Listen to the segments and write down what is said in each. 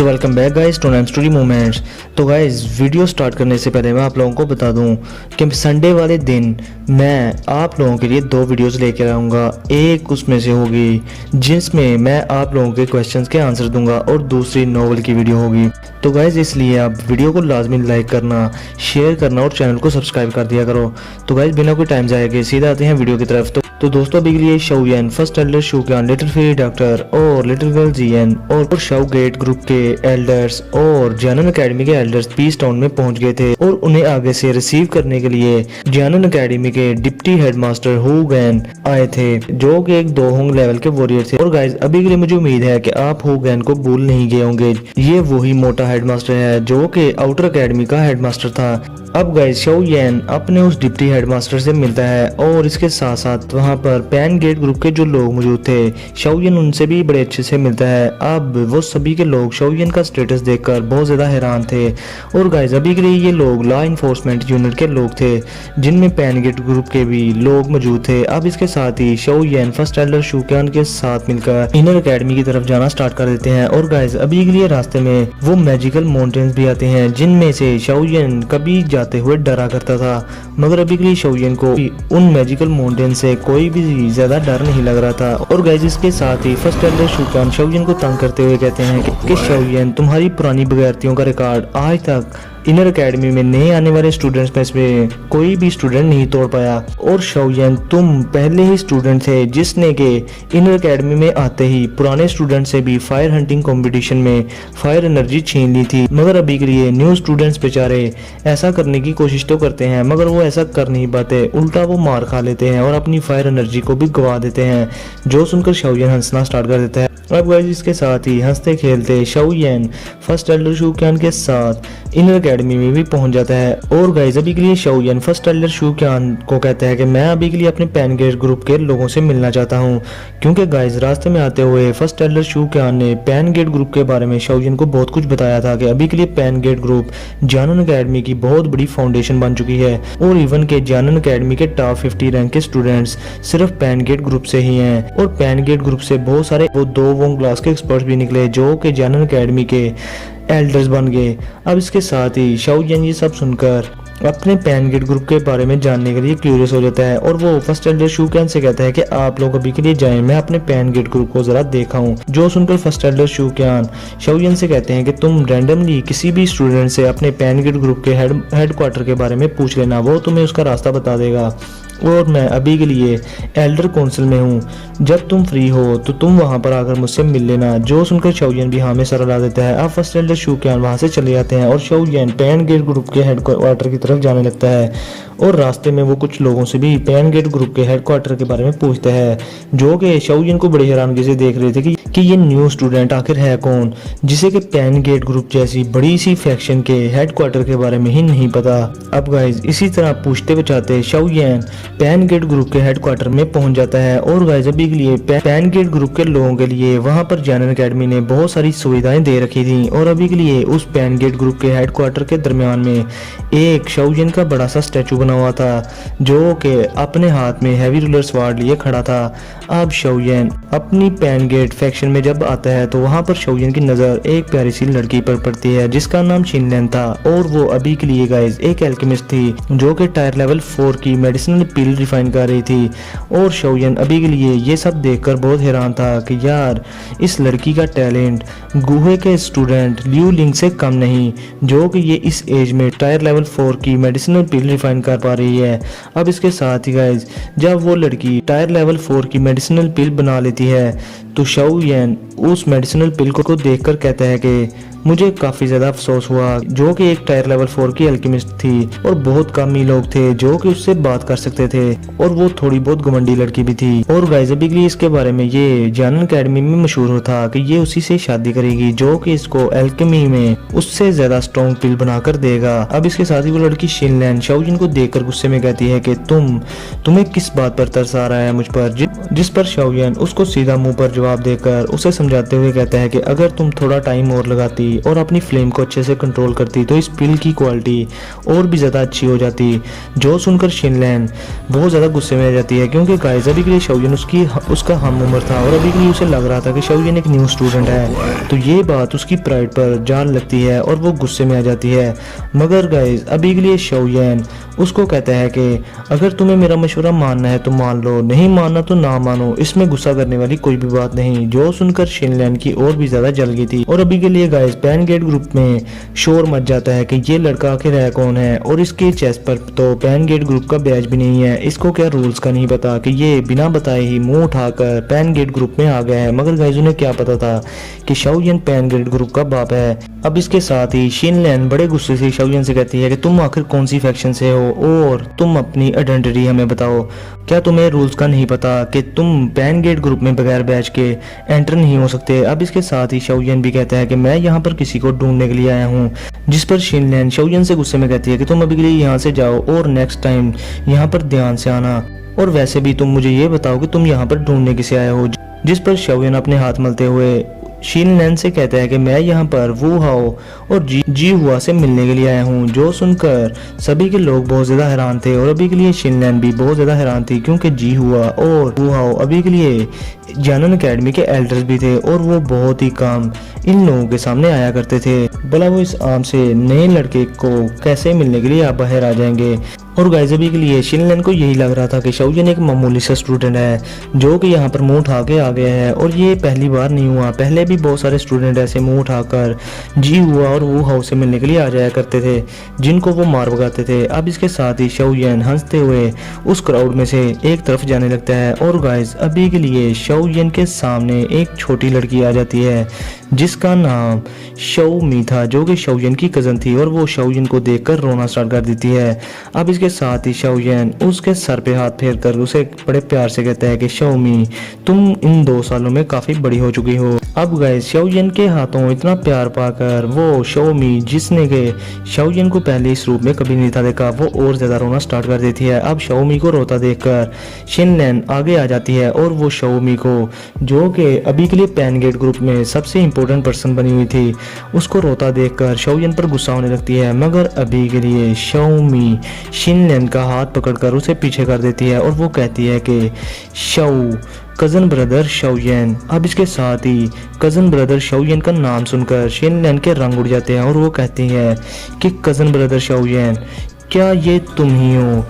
So welcome back guys to nine story moments. तो guys video start करने से पहले मैं आप लोगों को बता दूं कि संडे वाले दिन मैं आप लोगों के लिए दो वीडियोस लेकर आऊँगा। एक उसमें से होगी जिसमें मैं आप लोगों के क्वेश्चंस के आंसर दूंगा और दूसरी नॉवल की वीडियो होगी। तो गाइस इसलिए आप वीडियो को लाजमी लाइक करना, शेयर करना और चैनल को सब्सक्राइब कर दिया करो। तो गाइस बिना कोई टाइम जाए के सीधा आते हैं वीडियो की तरफ। तो दोस्तों अभी के लिए Shaoyan, first Elder शूक्यान, little fairy doctor और लिटिल गर्ल जियन और शाओ गेट ग्रुप के एल्डर्स और जियानन एकेडमी के एल्डर्स पीस टाउन में पहुंच गए थे और उन्हें आगे से रिसीव करने के लिए जियानन एकेडमी के डिप्टी हेडमास्टर हु गैन आए थे, जो कि एक दोहोंग लेवल के वॉरियर थे। और गाइस अभी के लिए मुझे उम्मीद है कि आप हु गैन को भूल नहीं गए होंगे। ये वही मोटा हेडमास्टर है जो कि आउटर एकेडमी का हेडमास्टर था। अब गाइस शाओयन अपने उस डिप्टी हेडमास्टर से मिलता है और इसके साथ साथ वहाँ पर पैन गेट ग्रुप के जो लोग मौजूद थे, शाओयन उनसे भी बड़े अच्छे से मिलता है। अब वो सभी के लोग शाओयन का स्टेटस देखकर बहुत ज़्यादा हैरान थे। और गाइस अभी के लिए ये लोग लॉ इन्फोर्समेंट यूनिट के लोग थे जिनमें पैन गेट ग्रुप के भी लोग मौजूद थे। अब इसके साथ ही शाओयन फर्स्ट एल्डर शूक्यान के साथ मिलकर इनर एकेडमी की तरफ जाना स्टार्ट कर देते हैं। और गाइस अभी के लिए रास्ते में वो मैजिकल माउंटेन्स भी आते हैं जिनमें से शाओयन कभी जाते हुए डरा करता था, मगर अभी के लिए शाओयन को उन मैजिकल माउंटेन से कोई भी ज्यादा डर नहीं लग रहा था। और गाइस इसके साथ ही फर्स्ट एल्डर शूक्यान शाओयन को तंग करते हुए कहते हैं कि शाओयन तुम्हारी पुरानी बगैरतियों का रिकॉर्ड आज तक इनर एकेडमी में नए आने वाले स्टूडेंट्स में से कोई भी स्टूडेंट नहीं तोड़ पाया। और शाओयन तुम पहले ही स्टूडेंट थे जिसने के इनर एकेडमी में आते ही पुराने स्टूडेंट से भी फायर हंटिंग कंपटीशन में फायर एनर्जी छीन ली थी, मगर अभी के लिए न्यू स्टूडेंट्स बेचारे ऐसा करने की कोशिश तो करते हैं मगर वो ऐसा कर नहीं पाते, उल्टा वो मार खा लेते हैं और अपनी फायर एनर्जी को भी गवा देते हैं, जो सुनकर शाओयन हंसना स्टार्ट कर देता है। अब गाइस इसके साथ ही हंसते खेलते शाओयन फर्स्ट एल्डर शूक्यान के साथ इनर एकेडमी में भी पहुंच जाता है। और गाइस अभी के लिए शाओयन फर्स्ट एल्डर शूक्यान को कहता है कि मैं अभी के लिए अपने पैन गेट ग्रुप के लोगों से मिलना चाहता हूं, क्योंकि गाइस रास्ते में आते हुए फर्स्ट एल्डर शूक्यान ने पैन गेट ग्रुप के बारे में शाओयन को बहुत कुछ बताया था कि अभी के लिए पैन गेट ग्रुप जियानन एकेडमी की बहुत बड़ी फाउंडेशन बन चुकी है और इवन के जियानन एकेडमी के टॉप 50 रैंक के स्टूडेंट्स सिर्फ पैन गेट ग्रुप से ही हैं। और पैन गेट ग्रुप से बहुत सारे वो दो वोंग क्लास के एक्सपर्ट्स भी निकले जो कि जियानन एकेडमी के एल्डर्स बन गए। अब इसके साथ ही शाओयन ये सब सुनकर अपने पैन गेट ग्रुप के बारे में जानने के लिए क्यूरियस हो जाता है और वो फर्स्ट एल्डर शूक्यान से कहता है कि आप लोग अभी के लिए जाएं, मैं अपने पैन गेट ग्रुप को जरा देखा हूँ। जो सुनकर फर्स्ट एल्डर शूक्यान शाओयन से कहते हैं कि तुम रैंडमली किसी भी स्टूडेंट से अपने पैन गेट ग्रुप के हेडक्वार्टर के बारे में पूछ लेना, वो तुम्हें उसका रास्ता बता देगा। और मैं अभी के लिए एल्डर काउंसिल में हूँ, जब तुम फ्री हो तो तुम वहाँ पर आकर मुझसे मिल लेना। जो सुनकर शाओयन भी हाँ में सर ला देता है। अब फर्स्ट एल्डर शूक्यान वहाँ से चले जाते हैं और शाओयन पैन गेट ग्रुप के हेडक्वार्टर की तरफ जाने लगता है। और रास्ते में वो कुछ लोगों से भी पैन गेट ग्रुप के हेडक्वार्टर के बारे में पूछते हैं, जो कि शाओयन को बड़ी हैरानगी से देख रहे थे कि ये न्यू स्टूडेंट आखिर है कौन जिसे कि पैन गेट ग्रुप जैसी बड़ी सी फैक्शन के हेडक्वार्टर के बारे में ही नहीं पता। अब गाइस इसी तरह पूछते बचाते शाओयन पैन गेट ग्रुप के हेडक्वार्टर में पहुंच जाता है। और गाइस अभी के लिए पैन गेट ग्रुप के लोगों के लिए वहां पर जियानन एकेडमी ने बहुत सारी सुविधाएं दे रखी थी। और अभी के लिए उस पैन गेट ग्रुप के हेडक्वार्टर के दरमियान में एक शाओयन का बड़ा सा स्टैचू बना हुआ था, जो कि अपने हाथ में हैवी रूलर स्वार्ड लिए खड़ा था। अब शाओयन अपनी पैन गेट फैक्शन में जब आता है तो वहां पर शाओयन की नजर एक प्यारी सी लड़की पर पड़ती है जिसका नाम शिनलैन था। और वो अभी के लिए गाइस एक एल्केमिस्ट थी जो कि टायर लेवल 4 की मेडिसिनल पिल रिफाइन कर रही थी। और शाओयन अभी के लिए ये सब देखकर बहुत हैरान था कि यार इस लड़की का टैलेंट गुहे के स्टूडेंट लियू लिंग से कम नहीं, जो कि ये इस एज में टायर लेवल 4 की मेडिसिनल पिल रिफाइन कर पा रही है। अब इसके साथ ही गाइस जब वो लड़की टायर लेवल 4 की मेडिसिनल पिल बना लेती है तो शाओयन उस मेडिसिनल पिल को देखकर कहता है कि मुझे काफी ज्यादा अफसोस हुआ, जो कि एक टायर लेवल 4 की अल्केमिस्ट थी और बहुत कम ही लोग थे जो कि उससे बात कर सकते थे और वो थोड़ी बहुत घमंडी लड़की भी थी। और गाइस अभी के लिए इसके बारे में ये जियानन एकेडमी में मशहूर हो था कि ये उसी से शादी करेगी जो कि इसको एल्केमी में उससे ज्यादा स्ट्रॉन्ग पिल बनाकर देगा। अब इसके साथ ही वो लड़की शिनलैन शाओयन को देखकर गुस्से में कहती है कि तुम्हें किस बात पर तरस आ रहा है मुझ पर, जिस पर शाओयन उसको सीधा मुंह पर जवाब देकर उसे समझाते हुए कहता है कि अगर तुम थोड़ा टाइम और लगाती करती और अपनी फ्लेम को अच्छे से कंट्रोल करती तो इस पिल की क्वालिटी और भी ज़्यादा अच्छी हो जाती। जो सुनकर शिनलैन बहुत ज़्यादा गुस्से में आ जाती है क्योंकि गाइस अभी के लिए शाओयन उसका हम उम्र था और अभी के लिए उसे लग रहा था कि शाओयन एक न्यू स्टूडेंट है, तो ये बात उसकी प्राइड पर जान लगती है और वो गुस्से में आ जाती है। मगर गाइस अभी के लिए शाओयन उसको कहता है कि अगर तुम्हें मेरा मशवरा मानना है तो मान लो, नहीं मानना तो ना मानो, इसमें गुस्सा करने वाली कोई भी बात नहीं। जो सुनकर शिनलैन की और भी ज्यादा जल गई थी और अभी के लिए गाइस पैनगेट ग्रुप में शोर मच जाता है कि ये लड़का आखिर है कौन है और इसके चेस्ट पर तो पैनगेट ग्रुप का बैज भी नहीं है। इसको क्या रूल्स का नहीं पता कि ये बिना बताए ही मुंह उठाकर पैनगेट ग्रुप में आ गया है। मगर गाइस उन्हें क्या पता था कि शाओयन पैनगेट ग्रुप का बाप है। अब इसके साथ ही शिनलैन बड़े गुस्से से शाओयन से कहती है कि तुम आखिर कौन सी फैक्शन से हो और तुम अपनी आइडेंटिटी हमें बताओ। क्या तुम्हें रूल्स का नहीं पता कि तुम पैनगेट ग्रुप में बगैर बैच के एंटर नहीं हो सकते। अब इसके साथ ही शाओयन भी कहता है कि मैं यहाँ पर किसी को ढूंढने के लिए आया हूँ, जिस पर शिनलैन शाओयन से गुस्से में कहती है कि तुम अभी के लिए यहाँ से जाओ और नेक्स्ट टाइम यहाँ पर ध्यान से आना, और वैसे भी तुम मुझे ये बताओ कि तुम यहाँ पर ढूंढने किसे आए हो। जिस पर शाओयन अपने हाथ मलते हुए शिनलैन से कहता है कि मैं यहाँ पर वू हाओ और जी हुआ से मिलने के लिए आया हूँ। जो सुनकर सभी के लोग बहुत ज्यादा हैरान थे और अभी के लिए शिनलैन भी बहुत ज्यादा हैरान थी क्योंकि जी हुआ और वू हाओ अभी के लिए जानन एकेडमी के एल्डर्स भी थे और वो बहुत ही काम इन लोगों के सामने आया करते थे। भला वो इस आम से नए लड़के को कैसे मिलने के लिए आप बाहर आ जाएंगे। और गाइस अभी के लिए शिनलैन को यही लग रहा था कि शाओयन एक मामूली सा स्टूडेंट है जो कि यहाँ पर मुंह उठा के आ गया है और ये पहली बार नहीं हुआ, पहले भी बहुत सारे स्टूडेंट ऐसे मुंह उठाकर जी हुआ और वू हाउ से मिलने के लिए आ जाया करते थे जिनको वो मार भगाते थे। अब इसके साथ ही शाओयन हंसते हुए उस क्राउड में से एक तरफ जाने लगता है और गाइस अभी के लिए शाओयन के सामने एक छोटी लड़की आ जाती है जिसका नाम शाओमी था जो कि शाओयन की कजन थी और वो शाओयन को देखकर रोना स्टार्ट कर देती है। अब इसके साथ ही शाओयन उसके सर पे हाथ फेर कर उसे बड़े प्यार से कहता है कि शाओमी तुम इन 2 सालों में काफी बड़ी हो चुकी हो। अब गाइस शाओयन के हाथों इतना प्यार पाकर वो शाओमी जिसने के शाओयन को पहले इस रूप में कभी नहीं था देखा वो और ज्यादा रोना स्टार्ट कर देती है। अब शाओमी को रोता देखकर शिनलैन आगे आ जाती है और वो शाओमी को जो कि अभी के लिए पैनगेट ग्रुप में सबसे इम्पोर्टेंट पर्सन बनी हुई थी उसको रोता देखकर शाओयन पर गुस्सा होने लगती है। मगर अभी के लिए शाओमी शिनलैन का हाथ पकड़कर उसे पीछे कर देती है और वो कहती है कि शाओ कजन ब्रदर शाओयन। अब इसके साथ ही कजन ब्रदर शाओयन का नाम सुनकर शिनलैन के रंग उड़ जाते हैं और वो कहती है कि कजन ब्रदर शाओयन क्या ये तुम ही हो।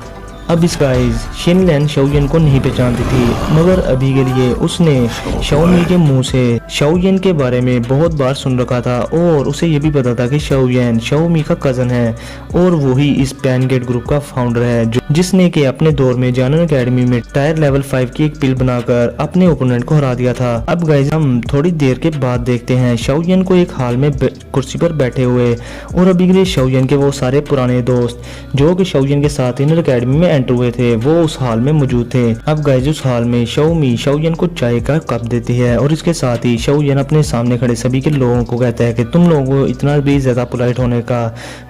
अब इस गाइस शिनलैन शाओयन को नहीं पहचानती थी मगर अभी के लिए उसने शाओमी के मुंह से शाओयन के बारे में बहुत बार सुन रखा था और उसे ये भी पता था कि शाओयन शाओमी का कजन है और वही इस पैनगेट ग्रुप का फाउंडर है जिसने कि अपने दौर में जानन एकेडमी में टायर लेवल 5 की एक पिल बनाकर अपने ओपोनेंट को हरा दिया था। अब गाइस हम थोड़ी देर के बाद देखते हैं शाओयन को एक हाल में कुर्सी पर बैठे हुए और अभी के लिए शाओयन के वो सारे पुराने दोस्त जो कि शाओयन के साथ इनर एकेडमी में एंटर हुए थे वो उस हाल में मौजूद थे। अब गाइस उस हाल में शाओमी शाओयन को चाय का कप देती है और इसके साथ ही शाओयन अपने सामने खड़े सभी के लोगों को कहता है कि तुम लोगों को इतना भी ज्यादा पोलाइट होने का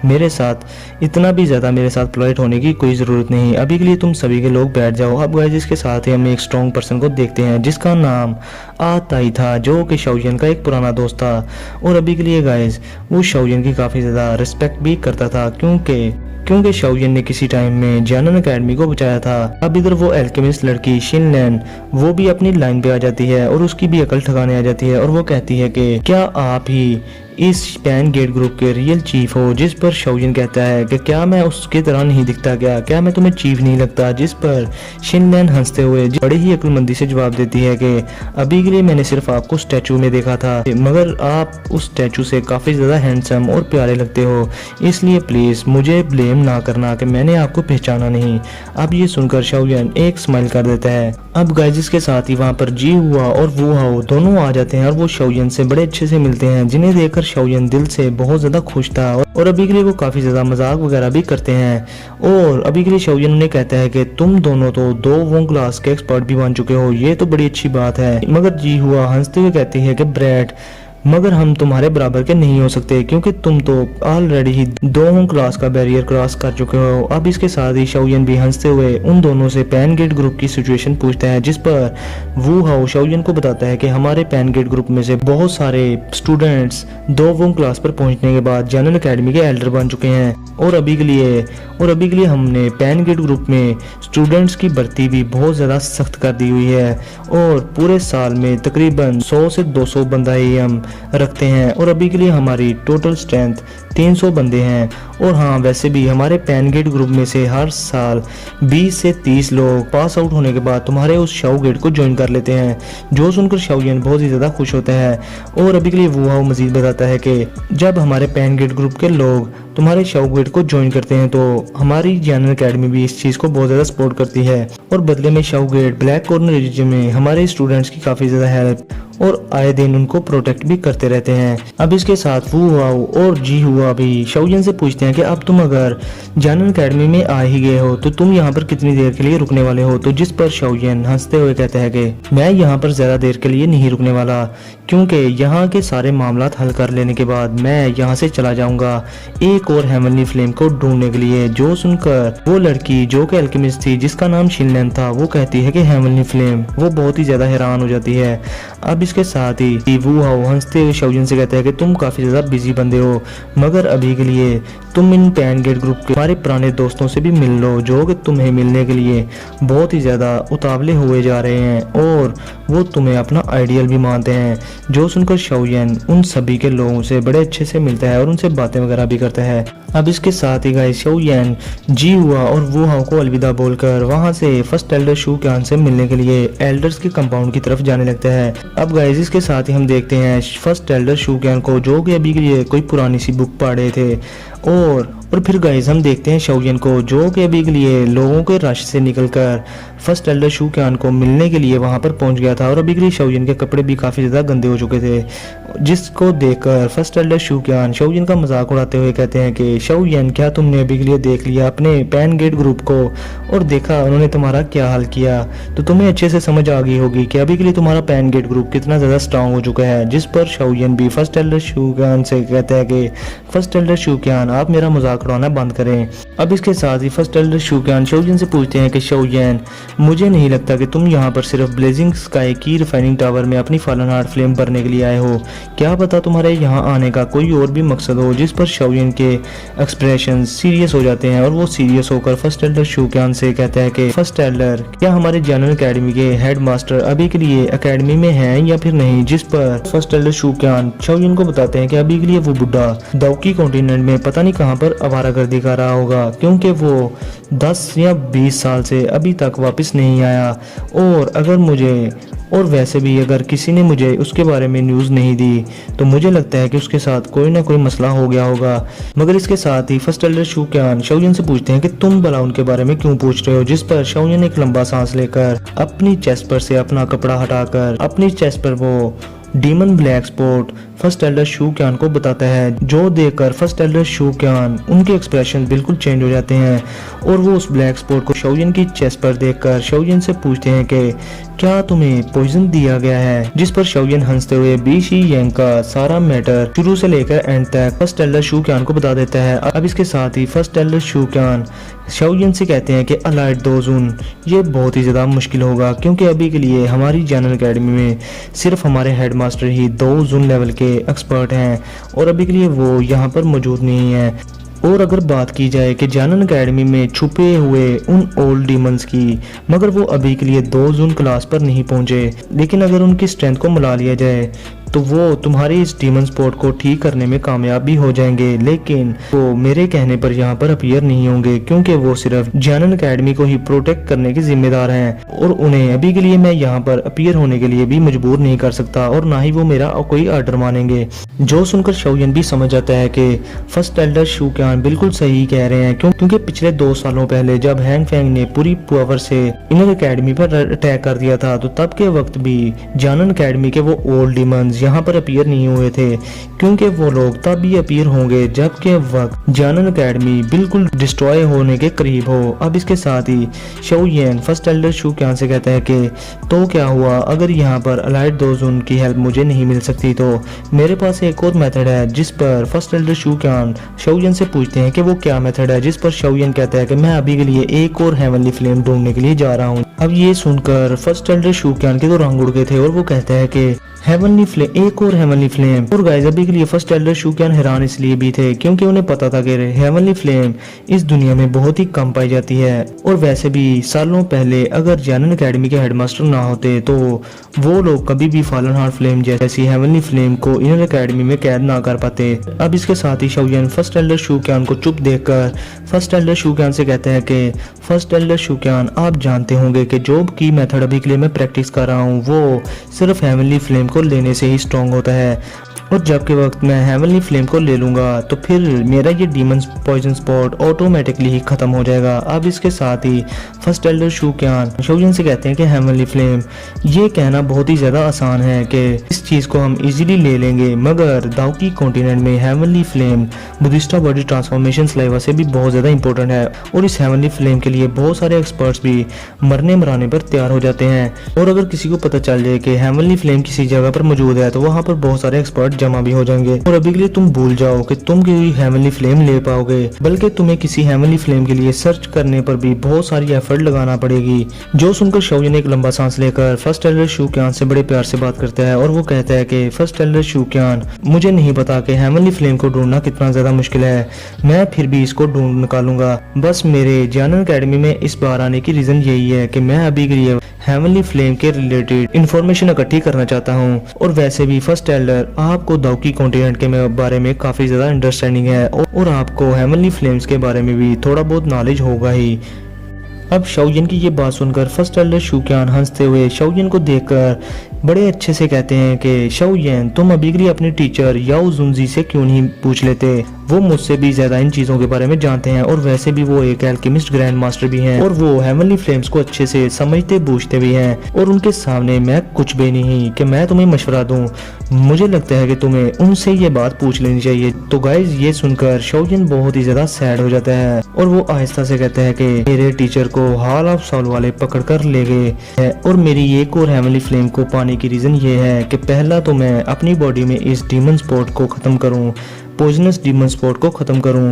मेरे साथ पोलाइट होने की कोई जरूरत नहीं। अभी के लिए तुम सभी के लोग बैठ जाओ। अब गाइस इसके साथ ही हम एक स्ट्रॉन्ग पर्सन को देखते हैं जिसका नाम आताई था जो कि शाओयन का एक पुराना दोस्त था और अभी के लिए गाइस वो शाओयन की काफी ज्यादा रिस्पेक्ट भी करता था क्योंकि शाओयन ने किसी टाइम में जानन एकेडमी को बचाया था। अब इधर वो एल्केमिस्ट लड़की शिनलैन वो भी अपनी लाइन पे आ जाती है और उसकी भी अकल ठिकाने आ जाती है और वो कहती है कि क्या आप ही इस पैनगेट ग्रुप के रियल चीफ हो। जिस पर शाओयन कहता है कि क्या मैं उसके तरह नहीं दिखता क्या मैं तुम्हें चीफ नहीं लगता। जिस पर शिनलैन हंसते हुए बड़ी ही अक्लमंदी से जवाब देती है कि अभी के लिए मैंने सिर्फ आपको स्टैचू में देखा था मगर आप उस स्टैचू से काफी ज्यादा हैंडसम और प्यारे लगते हो, इसलिए प्लीज मुझे ब्लेम ना करना कि मैंने आपको पहचाना नहीं। अब ये सुनकर शाओयन एक स्माइल कर देता है। अब गाइस के साथ ही वहाँ पर जी हुआ और वू हाओ दोनों आ जाते हैं और वो शाओयन से बड़े अच्छे से मिलते हैं जिन्हें देखकर शाओयन दिल से बहुत ज्यादा खुश था और अभी के लिए वो काफी ज्यादा मजाक वगैरह भी करते हैं और अभी के लिए शाओयन उन्हें कहता है कि तुम दोनों तो 2 वोंग क्लास के एक्सपर्ट भी बन चुके हो, ये तो बड़ी अच्छी बात है। मगर जी हुआ हंसते हुए कहती है कि ब्रैट मगर हम तुम्हारे बराबर के नहीं हो सकते क्योंकि तुम तो ऑलरेडी ही 2 क्लास का बैरियर क्रॉस कर चुके हो। अब इसके साथ ही शाओयन भी हंसते हुए उन दोनों से पैन गेट ग्रुप की सिचुएशन पूछता है, जिस पर वू हाओ शाओयन को बताता है कि हमारे पैन गेट ग्रुप में से बहुत सारे स्टूडेंट्स 2 क्लास पर पहुंचने के बाद जनरल एकेडमी के एल्डर बन चुके हैं और अभी के लिए हमने पैन गेट ग्रुप में स्टूडेंट्स की भर्ती भी बहुत ज़्यादा सख्त कर दी हुई है और पूरे साल में तकरीबन 100 से 200 बंदा ही हम रखते हैं और अभी के लिए हमारी टोटल स्ट्रेंथ 300 बंदे हैं। और हाँ, वैसे भी हमारे पैन गेट ग्रुप में से हर साल 20 से 30 लोग पास आउट होने के बाद तुम्हारे उस शाओ गेट को ज्वाइन कर लेते हैं, जो सुनकर शाओयन बहुत ही ज़्यादा खुश होता है। और अभी के लिए वू हाओ मजीद बताता है कि जब हमारे पैन गेट ग्रुप के लोग तुम्हारे शाओ गेट को ज्वाइन करते हैं तो हमारी जनरल एकेडमी भी इस चीज़ को बहुत ज़्यादा सपोर्ट करती है और बदले में शाओ गेट ब्लैक कॉर्नर रीजन में हमारे स्टूडेंट्स की काफ़ी ज़्यादा हेल्प और आए दिन उनको प्रोटेक्ट भी करते रहते हैं। अब इसके साथ वू हाओ और जी हुआ भी शाओयन से पूछते हैं कि अब तुम अगर जनरल एकेडमी में आ ही गए हो तो तुम यहाँ पर कितनी देर के लिए रुकने वाले हो। तो जिस पर शाओयन हंसते हुए कहता है कि मैं यहाँ पर ज़्यादा देर के लिए नहीं रुकने वाला क्योंकि यहाँ के सारे मामलात हल कर लेने के बाद मैं यहाँ से चला जाऊँगा एक और हेवनली फ्लेम को ढूंढने के लिए। जो सुनकर वो लड़की जो कि अल्केमिस्ट थी जिसका नाम शिनलैन था वो कहती है कि हेवनली फ्लेम, वो बहुत ही ज़्यादा हैरान हो जाती है। अब इसके साथ ही वू हाओ हंसते हुए शाओयन से कहता है कि तुम काफ़ी ज़्यादा बिजी बंदे हो मगर अभी के लिए तुम इन पैन गेट ग्रुप के हमारे पुराने दोस्तों से भी मिल लो जो कि तुम्हें मिलने के लिए बहुत ही ज़्यादा उतावले हुए जा रहे हैं और वो तुम्हें अपना आइडियल भी मानते हैं। जो सुनकर शाओयन उन सभी के लोगों से बड़े अच्छे से मिलता है और उनसे बातें वगैरह भी करता है। अब इसके साथ ही गाइस शाओयन जी हुआ और वू हाओ को अलविदा बोलकर वहां से फर्स्ट एल्डर शू क्यान से मिलने के लिए एल्डर्स के कंपाउंड की तरफ जाने लगता है। अब गाइस इसके साथ ही हम देखते हैं फर्स्ट एल्डर शू क्यान को जो कि अभी के लिए कोई पुरानी सी बुक पढ़ रहे थे और फिर गाइस हम देखते हैं शाओयन को जो कि अभी के लिए लोगों के रश से निकलकर फर्स्ट एल्डर शू क्यान को मिलने के लिए वहां पर पहुंच गया था और अभी के लिए शाओयन के कपड़े भी काफ़ी ज़्यादा गंदे हो चुके थे, जिसको देखकर फर्स्ट एल्डर शू क्यान शाओयन का मजाक उड़ाते हुए कहते हैं कि शाओयन, क्या तुमने अभी के लिए देख लिया अपने पैन गेट ग्रुप को और देखा उन्होंने तुम्हारा क्या हाल किया, तो तुम्हें अच्छे से समझ आ गई होगी कि अभी के लिए तुम्हारा पैन गेट ग्रुप कितना ज़्यादा स्ट्रांग हो चुका है। जिस पर शाओयन भी फर्स्ट एल्डर शू क्यान से कहता है कि फर्स्ट एल्डर शू क्यान, आप मेरा मजाक उड़ाना बंद करें। अब इसके साथ ही फर्स्ट एल्डर शू क्यान शाओयन से पूछते हैं कि शाओयन, मुझे नहीं लगता कि तुम यहाँ पर सिर्फ ब्लेजिंग स्काई की रिफाइनिंग टावर में अपनी फॉलन हार्ट फ्लेम भरने के लिए आए हो, क्या पता तुम्हारे यहाँ आने का कोई और भी मकसद हो। जिस पर शाओयन के एक्सप्रेशन सीरियस हो जाते हैं और वो सीरियस होकर फर्स्ट एल्डर शू क्यान से कहता है कि फर्स्ट एल्डर, क्या हमारे जनरल एकेडमी के हेड मास्टर अभी के लिए एकेडमी में हैं या फिर नहीं। जिस पर फर्स्ट एल्डर शू क्यान शाओयन को बताते हैं कि अभी के लिए वो बुढ़ा दाओकी कॉन्टिनेंट में पता नहीं कहाँ पर आवारागर्दी कर रहा होगा क्योंकि वो 10 या 20 साल से अभी तक वापस नहीं आया और वैसे भी अगर किसी ने मुझे उसके बारे में न्यूज़ नहीं दी तो मुझे लगता है कि उसके साथ कोई ना कोई मसला हो गया होगा। मगर इसके साथ ही फर्स्ट एल्डर शू क्यान शाओयन से पूछते हैं कि तुम भला उनके बारे में क्यों पूछ रहे हो। जिस पर शाओयन एक लंबा सांस लेकर अपनी चेस्ट पर से अपना कपड़ा हटाकर अपनी चेस्ट पर वो demon black spot first elder शू क्यान को बताता है, जो देखकर फर्स्ट एल्डर शू क्यान उनके एक्सप्रेशन बिल्कुल चेंज हो जाते हैं और वो उस ब्लैक स्पॉट को शाओयन की चेस्ट पर देखकर शाओयन से पूछते हैं कि क्या तुम्हें पॉइजन दिया गया है। जिस पर शाओयन हंसते हुए बी शी यांग का सारा मैटर शुरू से लेकर एंड तक फर्स्ट एल्डर शू क्यान को बता देता है। अब इसके साथ ही फर्स्ट एल्डर शू क्यान शाओयन से कहते हैं कि अलाइट दोजुन, ये बहुत ही ज़्यादा मुश्किल होगा क्योंकि अभी के लिए हमारी जनरल एकेडमी में सिर्फ हमारे हेडमास्टर ही 2 जून लेवल के एक्सपर्ट हैं और अभी के लिए वो यहाँ पर मौजूद नहीं है। और अगर बात की जाए कि जनरल एकेडमी में छुपे हुए उन ओल्ड डीमंस की, मगर वो अभी के लिए 2 जून क्लास पर नहीं पहुंचे, लेकिन अगर उनकी स्ट्रेंथ को मिला लिया जाए तो वो तुम्हारी इस डीमन स्पॉट को ठीक करने में कामयाब भी हो जाएंगे, लेकिन वो मेरे कहने पर यहाँ पर अपीयर नहीं होंगे क्योंकि वो सिर्फ जनरल एकेडमी को ही प्रोटेक्ट करने के जिम्मेदार हैं और उन्हें अभी के लिए मैं यहाँ पर अपीयर होने के लिए भी मजबूर नहीं कर सकता और ना ही वो मेरा कोई ऑर्डर मानेंगे। जो सुनकर शाओयन भी समझ जाता है कि फर्स्ट एल्डर शू क्यान बिल्कुल सही कह रहे हैं क्योंकि पिछले 2 सालों पहले जब हैंग फेंग ने पूरी पावर से इनर एकेडमी पर अटैक कर दिया था तो तब के वक्त भी जनरल एकेडमी के वो ओल्ड डीमंस शाओयन्स यहाँ पर अपीयर नहीं हुए थे, क्योंकि वो लोग तब भी अपीयर होंगे जबकि वक्त जानन अकेडमी बिल्कुल डिस्ट्रॉय होने के करीब हो। अब इसके साथ ही शाओयन फर्स्ट एल्डर शू क्यान से कहता है कि तो क्या हुआ अगर यहाँ पर अलाइड दोजुन की हेल्प मुझे नहीं मिल सकती, तो मेरे पास एक और मेथड है। जिस पर फर्स्ट एल्डर शू क्यान शाओयन से पूछते हैं कि वो क्या मेथड है, जिस पर शाओयन कहता है कि मैं अभी के लिए एक और हेवनली फ्लेम ढूंढने के लिए जा रहा हूँ। अब ये सुनकर फर्स्ट एल्डर शू क्यान के तो रंग उड़ गए थे और वो कहता है कि हेवनली फ्लेम, एक और हेवनली फ्लेम। और गाइस अभी के लिए फर्स्ट एल्डर शू क्यान हैरान इसलिए भी थे क्योंकि उन्हें पता था कि हेवनली फ्लेम इस दुनिया में बहुत ही कम पाई जाती है, और वैसे भी सालों पहले अगर जानन अकेडमी के हेडमास्टर ना होते तो वो लोग कभी भी फॉलन हार्ट फ्लेम जैसी हेवनली फ्लेम को इनर अकेडमी में कैद ना कर पाते। अब इसके साथ ही शाओयन फर्स्ट एल्डर शू क्यान को चुप देखकर फर्स्ट एल्डर शू क्यान से कहते हैं कि फर्स्ट एल्डर शू क्यान, आप जानते होंगे कि जो की मेथड अभी के लिए मैं प्रैक्टिस कर रहा हूँ वो सिर्फ हेवनली फ्लेम को लेने से ही स्ट्रॉन्ग होता है, और जब के वक्त मैं हेवनली फ्लेम को ले लूंगा तो फिर मेरा ये डीमन पॉइजन स्पॉट ऑटोमेटिकली ही खत्म हो जाएगा। अब इसके साथ ही फर्स्ट एल्डर शू क्यान शाओयन से कहते हैं कि हेवनली फ्लेम, ये कहना बहुत ही ज्यादा आसान है कि इस चीज को हम इजीली ले लेंगे, मगर दाओकी कॉन्टिनेंट में हेवनली फ्लेम बुद्धिस्टा बॉडी ट्रांसफॉर्मेशन स्लाइवा से भी बहुत ज्यादा इंपॉर्टेंट है, और इस हेवनली फ्लेम के लिए बहुत सारे एक्सपर्ट्स भी मरने मराने पर तैयार हो जाते हैं। और अगर किसी को पता चल जाए कि हेवनली फ्लेम किसी जगह पर मौजूद है तो वहाँ पर बहुत सारे एक्सपर्ट जमा भी हो जाएंगे, और अभी के लिए तुम भूल जाओ कि तुम कोई हेवनली फ्लेम ले पाओगे, बल्कि तुम्हें किसी हेवनली फ्लेम के लिए सर्च करने पर भी बहुत सारी एफर्ट लगाना पड़ेगी। जो सुनकर शाओयन एक लंबा सांस लेकर फर्स्ट एल्डर शू क्यान से बड़े प्यार से बात करता है, और वो कहता है कि फर्स्ट एल्डर शू क्यान, मुझे नहीं पता कि हेवनली फ्लेम को ढूंढना कितना ज्यादा मुश्किल है, मैं फिर भी इसको ढूंढ निकालूंगा। बस मेरे जानन अकेडमी में इस बार आने की रीजन यही है कि मैं अभी के लिए हेवनली फ्लेम के रिलेटेड इंफॉर्मेशन इकट्ठी करना चाहता हूँ, और वैसे भी फर्स्ट एल्डर आपको दाओकी कॉन्टिनेंट के बारे में काफी ज्यादा अंडरस्टैंडिंग है, और आपको हेवनली फ्लेम्स के बारे में भी थोड़ा बहुत नॉलेज होगा ही। अब शाओयन की ये बात सुनकर फर्स्ट एल्डर शू क्यान हंसते हुए शाओयन को देखकर बड़े अच्छे से कहते हैं कि शाओयन, तुम अभी के लिए अपने टीचर याओ जुनजी से क्यों नहीं पूछ लेते, वो मुझसे भी ज्यादा इन चीजों के बारे में जानते हैं, और वैसे भी वो एक एल्केमिस्ट ग्रैंड मास्टर भी हैं, और वो हेवनली फ्लेम्स को अच्छे से समझते बूझते भी हैं, और उनके सामने मैं कुछ भी नहीं कि मैं तुम्हें मशवरा दूं, मुझे लगता है कि तुम्हें उनसे ये बात पूछ लेनी चाहिए। तो गाइज ये सुनकर शाओयन बहुत ही ज्यादा सैड हो जाता है, और वो आहिस्ता से कहता है कि मेरे टीचर को हॉल ऑफ सॉल वाले पकड़ कर ले गए हैं, और मेरी एक और हेवनली फ्लेम को पाने की रीजन ये है कि पहला तो मैं अपनी बॉडी में इस डीमन स्पॉट को खत्म करूं, पॉइजनस डीमन स्पॉट को खत्म करूं,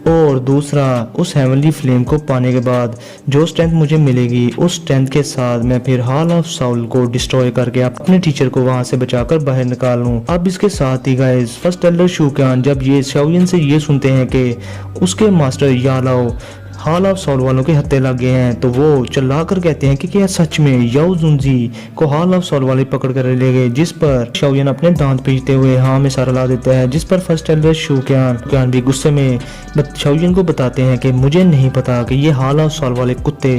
और दूसरा उस हेवनली फ्लेम को पाने के बाद जो स्ट्रेंथ मुझे मिलेगी उस स्ट्रेंथ के साथ मैं फिर हॉल ऑफ सॉल को डिस्ट्रॉय करके अपने टीचर को वहां से बचाकर बाहर निकाल लूं। अब इसके साथ ही गाइस फर्स्ट एल्डर शू क्यान जब ये शाओयन से ये सुनते हैं कि उसके मास्टर यालाओ हॉल ऑफ सॉल वालों के हत्थे लग गए हैं, तो वो चिल्लाकर कहते हैं कि क्या सच में याओ जुनजी को हॉल ऑफ सॉल वाले पकड़ कर ले गए, जिस पर शाओयन अपने दांत पीटते हुए हाँ में सारा ला देता है, जिस पर फर्स्ट एल्डर शू क्यान भी गुस्से में शाओयन को बताते हैं कि मुझे नहीं पता कि ये हॉल ऑफ सॉल वाले कुत्ते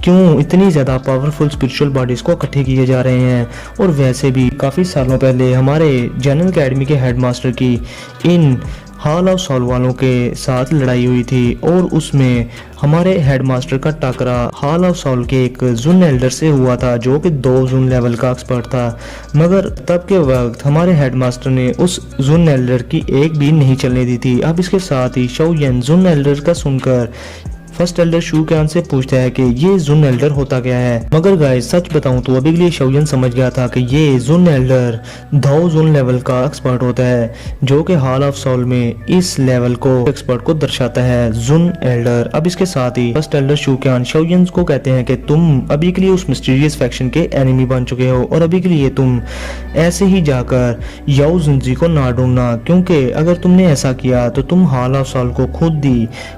क्यों इतनी ज्यादा पावरफुल स्पिरिचुअल बॉडीज को इकट्ठे किए जा रहे हैं, और वैसे भी काफी सालों पहले हमारे जानन अकेडमी के हेडमास्टर की इन हॉल ऑफ सॉल वालों के साथ लड़ाई हुई थी, और उसमें हमारे हेडमास्टर का टकरा हॉल ऑफ सॉल के एक जुन एल्डर से हुआ था जो कि 2 जुन लेवल का एक्सपर्ट था, मगर तब के वक्त हमारे हेडमास्टर ने उस जुन एल्डर की एक भी नहीं चलने दी थी। अब इसके साथ ही शाओयन जुन एल्डर का सुनकर फर्स्ट एल्डर शू क्यान से पूछता है कि ये जुन एल्डर होता क्या है, मगर गाइस सच बताऊं तो अभी के लिए शाओयन समझ गया था कि ये जुन एल्डर 2 जुन लेवल का एक्सपर्ट होता है, जो कि हॉल ऑफ सॉल में इस लेवल को एक्सपर्ट को दर्शाता है, जुन एल्डर। अब इसके साथ ही फर्स्ट एल्डर शू क्यान शाओयन को कहते हैं कि तुम अभी के लिए उस मिस्टीरियस फैक्शन के एनिमी बन चुके हो, और अभी के लिए तुम ऐसे ही जाकर याओ जुनजी को ना ढूंढना, क्योंकि अगर तुमने ऐसा किया तो तुम हॉल ऑफ सॉल को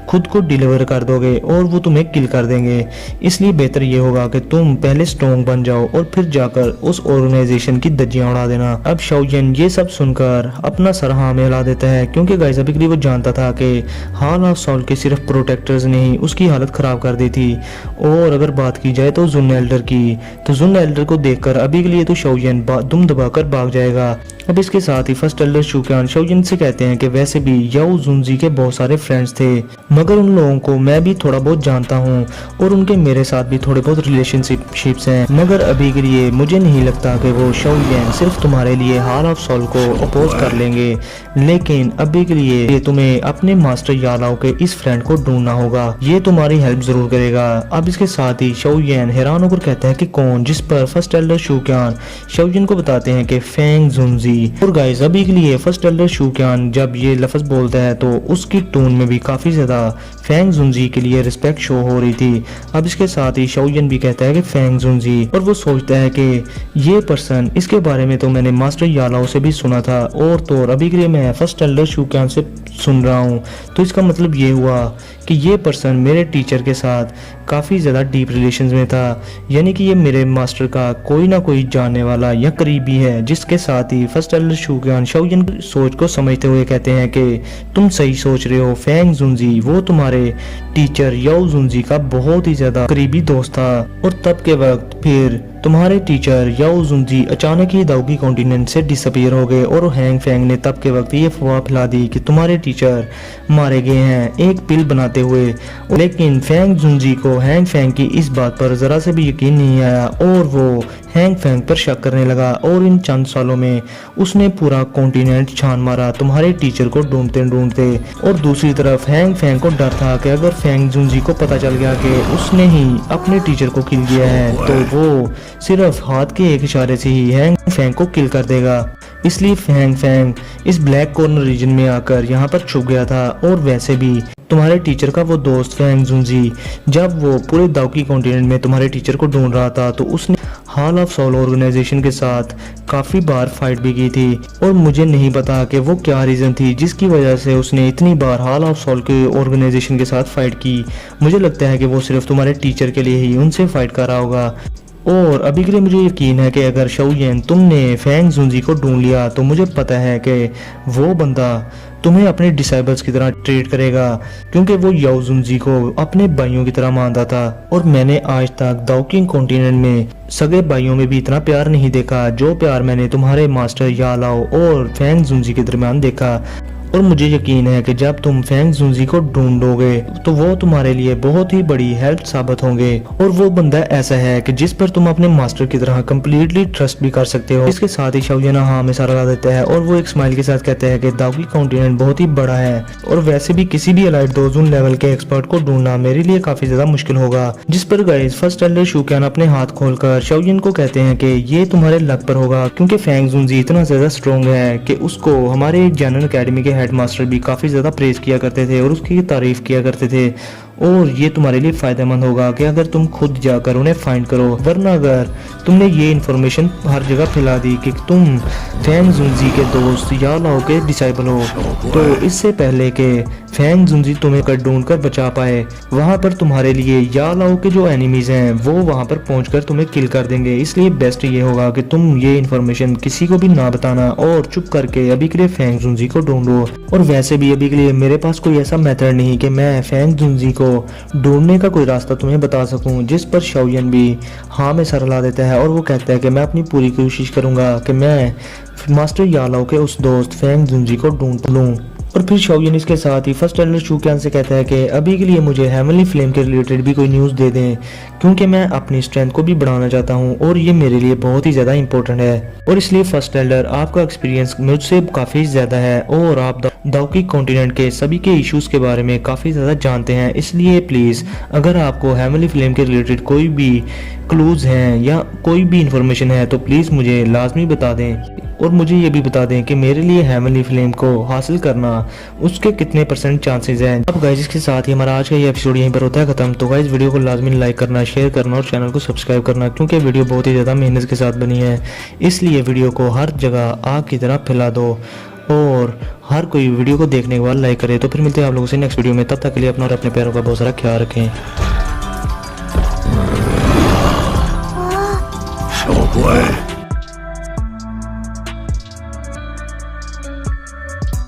खुद को डिलीवर कर दोगे और वो तुम्हें किल कर देंगे। इसलिए बेहतर ये होगा कि तुम पहले स्ट्रॉन्ग बन जाओ और फिर जाकर उस ऑर्गेनाइजेशन की धज्जियां उड़ा देना। अब शाओयन ये सब सुनकर अपना सर हाँ में हिला देता है, क्योंकि गाइस अभी के लिए वो जानता था कि हॉल ऑफ सॉल के सिर्फ प्रोटेक्टर्स ने ही उसकी हालत खराब कर दी थी, और अगर बात की जाए तो जुन एल्डर की, तो जुन एल्डर को देखकर अभी के लिए तो शाओयन दुम दबाकर भाग जाएगा। अब इसके साथ ही फर्स्ट एल्डर शू क्यान शाओयन से कहते हैं कि वैसे भी याओ जुनजी के बहुत सारे फ्रेंड्स थे, मगर उन लोगों को मैं भी थोड़ा बहुत जानता हूँ और उनके मेरे साथ भी थोड़े बहुत रिलेशनशिप्स हैं। मगर अभी के लिए मुझे नहीं लगता कि वो शाओलियन सिर्फ तुम्हारे लिए हाल ऑफ सोल को अपोज कर लेंगे, लेकिन अभी के लिए तुम्हें अपने मास्टर यालाओ के इस फ्रेंड को ढूंढना होगा। ये तुम्हारी हेल्प जरूर करेगा। अब इसके साथ ही शाओलियन हैरान होकर कहता है कि कौन, जिस पर फर्स्ट एल्डर शूक्यान शाओलियन को बताते हैं कि फेंग जुनजी। और गाइस अभी के लिए फर्स्ट एल्डर शूक्यान जब ये लफ्ज बोलता है तो उसकी टोन में भी काफी ज्यादा फेंग जुनजी के लिए रिस्पेक्ट शो हो रही थी। अब इसके साथ ही शाओलियन भी कहता है कि फेंग जुनजी, और वो सोचता है कि ये पर्सन, इसके बारे में तो मैंने मास्टर यालाओ से भी सुना था और तो अभी के लिए मैं फर्स्ट एल्डर शूक्यान से सुन रहा हूँ, तो इसका मतलब ये हुआ कि ये पर्सन मेरे टीचर के साथ काफ़ी ज़्यादा डीप रिलेशंस में था, यानी कि ये मेरे मास्टर का कोई ना कोई जानने वाला या करीबी है। जिसके साथ ही फर्स्ट एल्डर शूक्यान शाओलियन की सोच को समझते हुए कहते हैं कि तुम सही सोच रहे हो, फेंग जुनजी वो तुम्हारे टीचर याओ जुनजी का बहुत ही ज़्यादा करीबी दोस्त था। और तब के वक्त फिर तुम्हारे टीचर याओ जुनजी अचानक ही दाओकी कॉन्टिनेंट से डिसअपीयर हो गए और हैंग फेंग ने तब के वक्त ये अफवाह फैला दी कि तुम्हारे टीचर मारे गए हैं एक पिल बनाते हुए। लेकिन फेंग जुनजी को हैंग फेंग की इस बात पर जरा से भी यकीन नहीं आया और वो हैंग फेंग पर शक करने लगा और इन चंद सालों में उसने पूरा कॉन्टिनेंट छान मारा तुम्हारे टीचर को ढूंढते ढूंढते। और दूसरी तरफ हैंग फेंग को डर था कि अगर फेंग जुनजी को पता चल गया कि उसने ही अपने टीचर को किल किया है तो वो सिर्फ हाथ के एक इशारे से ही हैंग फेंग को किल कर देगा। इसलिए हैंग फेंग इस ब्लैक कॉर्नर रीजन में आकर यहाँ पर छुप गया था। और वैसे भी तुम्हारे टीचर का वो दोस्त फेंग जुनजी जब वो पूरे दाओकी कॉन्टिनेंट में तुम्हारे टीचर को ढूंढ रहा था तो उसने हाल ऑफ सोल ऑर्गेनाइजेशन के साथ काफी बार फाइट भी की थी। और मुझे नहीं पता कि वो क्या रीजन थी जिसकी वजह से उसने इतनी बार हाल ऑफ सोल के ऑर्गेनाइजेशन के साथ फाइट की। मुझे लगता है कि वो सिर्फ तुम्हारे टीचर के लिए ही उनसे फाइट कर रहा होगा। और अभी के लिए मुझे यकीन है कि अगर शाओलियन तुमने फेंग जुनजी को ढूंढ लिया तो मुझे पता है कि वो बंदा तुम्हें अपने डिसाइबल्स की तरह ट्रीट करेगा, क्योंकि वो याओ जुनजी को अपने भाइयों की तरह मानता था। और मैंने आज तक दाओकी कॉन्टिनेंट में सगे भाइयों में भी इतना प्यार नहीं देखा जो प्यार मैंने तुम्हारे मास्टर यालाओ और फेंग जुनजी के दरमियान देखा। और मुझे यकीन है कि जब तुम फेंग जुनजी को ढूंढोगे तो वो तुम्हारे लिए बहुत ही बड़ी हेल्प साबित होंगे। और वो बंदा ऐसा है कि जिस पर तुम अपने मास्टर की तरह कम्प्लीटली ट्रस्ट भी कर सकते हो। इसके साथ ही शाओलियन हाँ में सारा ला देता है और वो एक स्माइल के साथ कहता है कि दाओकी कॉन्टिनेंट बहुत ही बड़ा है और वैसे भी किसी भी एलाइट दोजून लेवल के एक्सपर्ट को ढूंढना मेरे लिए काफी ज्यादा मुश्किल होगा। जिस पर गाइस फर्स्ट एल्डर शूक्यान अपने हाथ खोलकर शाओलियन को कहते हैं कि ये तुम्हारे लक पर होगा, क्योंकि फेंग जुनजी इतना ज्यादा स्ट्रॉन्ग है कि उसको हमारे जनरल अकेडमी के हेडमास्टर भी काफी ज्यादा प्रेज किया करते थे और उसकी तारीफ किया करते थे। और ये तुम्हारे लिए फायदेमंद होगा कि अगर तुम खुद जाकर उन्हें फाइंड करो, वरना अगर तुमने ये इन्फॉर्मेशन हर जगह फैला दी कि तुम फेंग जुनजी के दोस्त यालाओ के डिसाइबल हो, तो इससे पहले कि फेंग जुनजी तुम्हें कर ढूंढ कर बचा पाए, वहाँ पर तुम्हारे लिए यालाओ के जो एनिमीज हैं वो वहाँ पर पहुंचकर तुम्हें किल कर देंगे। इसलिए बेस्ट ये होगा कि तुम ये इन्फॉर्मेशन किसी को भी ना बताना और चुप करके अभी के लिए फेंग जुनजी को ढूंढो। और वैसे भी अभी के लिए मेरे पास कोई ऐसा मेथड नहीं कि मैं फेंग जुनजी को ढूंढने का कोई रास्ता तुम्हें बता सकूं। जिस पर शाओलियन भी हाँ में सर ला देता है और वो कहता है कि मैं अपनी पूरी कोशिश करूंगा कि मैं मास्टर यालाओ के उस दोस्त फेंग जुनजी को ढूंढ लूं। और फिर शाओलियन इसके साथ ही फर्स्ट एल्डर शूक्यान से कहता है कि अभी के लिए मुझे हेवनली फ्लेम के रिलेटेड भी कोई न्यूज़ दे दें, क्योंकि मैं अपनी स्ट्रेंथ को भी बढ़ाना चाहता हूं और ये मेरे लिए बहुत ही ज़्यादा इंपॉर्टेंट है। और इसलिए फर्स्ट एल्डर आपका एक्सपीरियंस मुझसे काफ़ी ज़्यादा है और आप दाओकी कॉन्टिनेंट के सभी के इश्यूज़ के बारे में काफ़ी ज़्यादा जानते हैं। इसलिए प्लीज़ अगर आपको हेवनली फ्लेम के रिलेटेड कोई भी क्लूज़ हैं या कोई भी इंफॉर्मेशन है तो प्लीज़ मुझे लाजमी बता दें। और मुझे ये भी बता दें कि मेरे लिए हेवनली फ्लेम को हासिल करना उसके कितने % चांसेस हैं। अब गाइस इसके साथ ही हमारा आज का ये एपिसोड यहीं पर होता है खत्म। तो गाइस वीडियो को लाजमी लाइक करना, शेयर करना और चैनल को सब्सक्राइब करना, क्योंकि वीडियो बहुत ही ज़्यादा मेहनत के साथ बनी है। इसलिए वीडियो को हर जगह आग की तरह फैला दो और हर कोई वीडियो को देखने के बाद लाइक करे। तो फिर मिलते हैं आप लोगों से नेक्स्ट वीडियो में। तब तक के लिए अपना और अपने प्यारों का बहुत सारा ख्याल रखें। 小鬼。